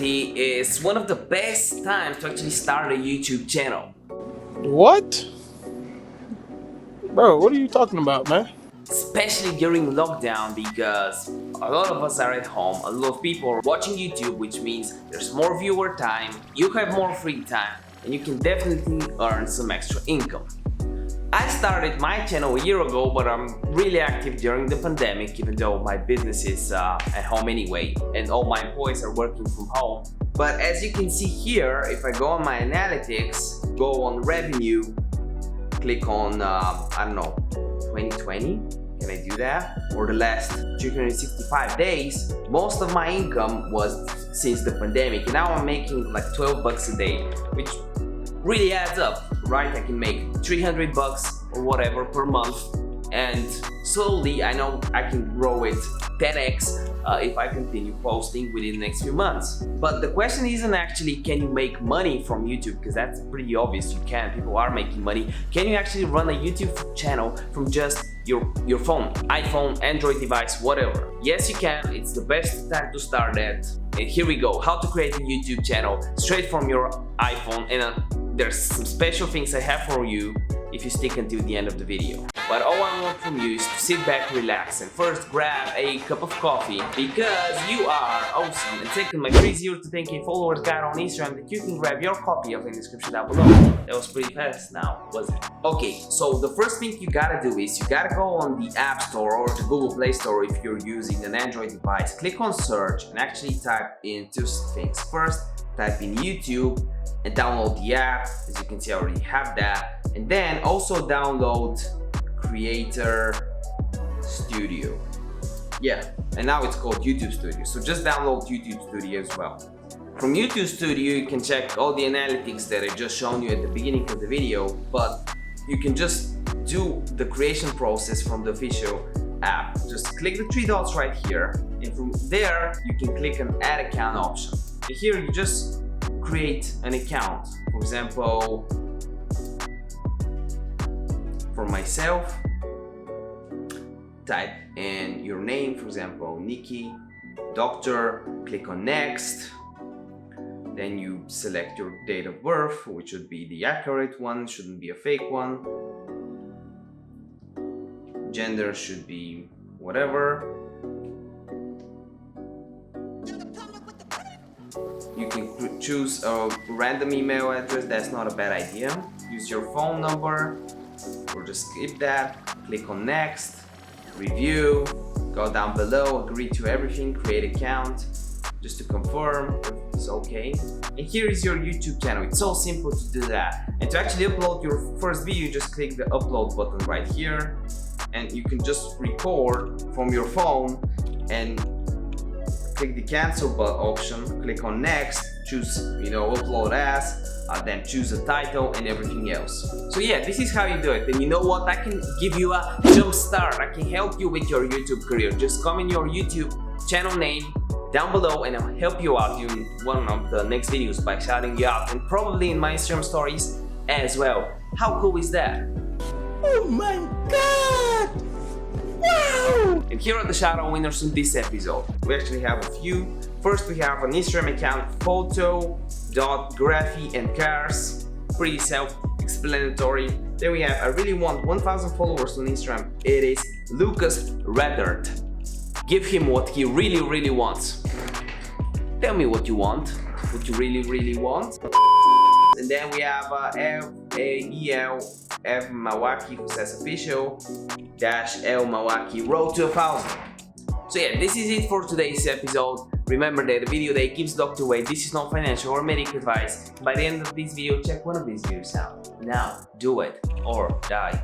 2020 is one of the best times to actually start a YouTube channel. What? Bro, what are you talking about, man? Especially during lockdown, because a lot of us are at home, a lot of people are watching YouTube, which means there's more viewer time, you have more free time, and you can definitely earn some extra income. I started my channel a year ago, but I'm really active during the pandemic, even though my business is at home anyway, and all my employees are working from home. But as you can see here, if I go on my analytics, go on revenue, click on, I don't know, 2020, can I do that? Or the last 365 days, most of my income was since the pandemic, and now I'm making like 12 bucks a day, which really adds up, right? I can make 300 bucks or whatever per month, and slowly I know I can grow it 10x if I continue posting within the next few months. But the question isn't actually can you make money from YouTube, because that's pretty obvious you can, people are making money. Can you actually run a YouTube channel from just your phone, iPhone, Android device, whatever? Yes, you can. It's the best time to start that. And here we go, how to create a YouTube channel straight from your iPhone, and there's some special things I have for you if you stick until the end of the video. But all I want from you is to sit back, relax, and first grab a cup of coffee, because you are awesome. And second, my 30 to 10k followers guide on Instagram that you can grab your copy of in the description down below. That was pretty fast now, was it? Okay, so the first thing you gotta do is you gotta go on the App Store or the Google Play Store if you're using an Android device. Click on search and actually type in two things. First, type in YouTube and download the app. As you can see, I already have that. And then also download Creator Studio. Yeah, and now it's called YouTube Studio. So just download YouTube Studio as well. From YouTube Studio, you can check all the analytics that I just shown you at the beginning of the video, but you can just do the creation process from the official app. Just click the three dots right here, and from there you can click an add account option. And here you just create an account. For example, for myself, type in your name, for example, Niki, doctor, click on next. Then you select your date of birth, which should be the accurate one, shouldn't be a fake one. Gender should be whatever. You can choose a random email address, that's not a bad idea. Use your phone number, or just skip that. Click on next, review, go down below, agree to everything, create account, just to confirm it's okay. And here is your YouTube channel. It's so simple to do that. And to actually upload your first video, just click the upload button right here, and you can just record from your phone and click the cancel button option, click on next, choose upload as, then choose a title and everything else. So yeah, this is how you do it. And you know what, I can give you a jump start, I can help you with your YouTube career. Just comment your YouTube channel name down below and I'll help you out in one of the next videos by shouting you out, and probably in my Instagram stories as well. How cool is that? Oh my god! Wow! And here are the shout out winners in this episode. We actually have a few. First, we have an Instagram account, photo.graphy&cars. Pretty self-explanatory. Then we have, I really want 1,000 followers on Instagram. It is Lucas Redert. Give him what he really wants. Tell me what you want, what you really want. And then we have F-A-E-L F Mawaki, who says official -L Mawaki road to 1,000. So yeah, this is it for today's episode. Remember that the video that gives doctor away, this is not financial or medical advice. By the end of this video, check one of these videos out. Now, do it or die.